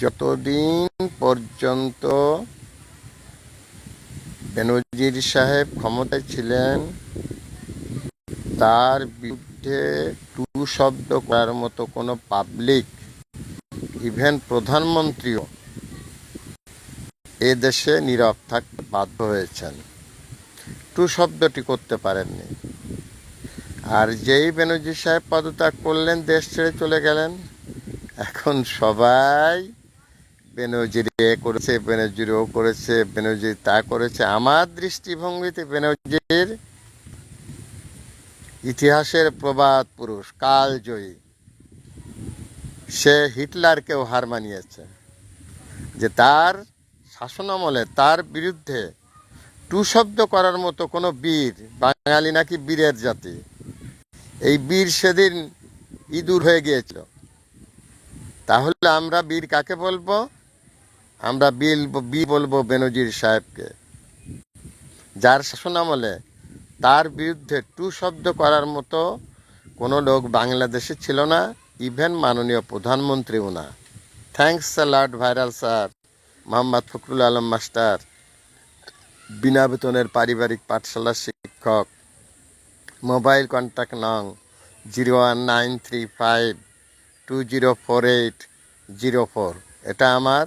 যতদিন পর্যন্ত বেনজির সাহেব ক্ষমতায় ছিলেন, তার বিরুদ্ধে টু শব্দ করার মতো কোনো পাবলিক, ইভেন প্রধানমন্ত্রীও এ দেশে নীরব থাকতে বাধ্য হয়েছেন, টু শব্দটি করতে পারেননি। আর যেই বেনজির সাহেব পদত্যাগ করলেন, দেশ ছেড়ে চলে গেলেন, এখন সবাই বেনজির এ করেছে, বেনজির ও করেছে, বেনজির তা করেছে। আমার দৃষ্টিভঙ্গিতে বেনজির ইতিহাসের প্রবাদ পুরুষ, কালজয়ী। সে হিটলারকেও হার মানিয়েছে, যে তার শাসনামলে তার বিরুদ্ধে টু শব্দ করার মতো কোনো বীর, বাঙালি নাকি বীরের জাতি, এই বীর সেদিন ইঁদুর হয়ে গিয়েছিল। তাহলে আমরা বীর কাকে বলবো? আমরা বীর বলবো বেনজির সাহেবকে, যার শাসনামলে তার বিরুদ্ধে টু শব্দ করার মতো কোনো লোক বাংলাদেশে ছিল না, ইভেন মাননীয় প্রধানমন্ত্রীও না। Thanks a lot viral sir, Mohammad Fakhrul Alam master, বিনা বেতনের পারিবারিক পাঠশালার শিক্ষক। মোবাইল কন্ট্যাক্ট নং 01935204804। এটা আমার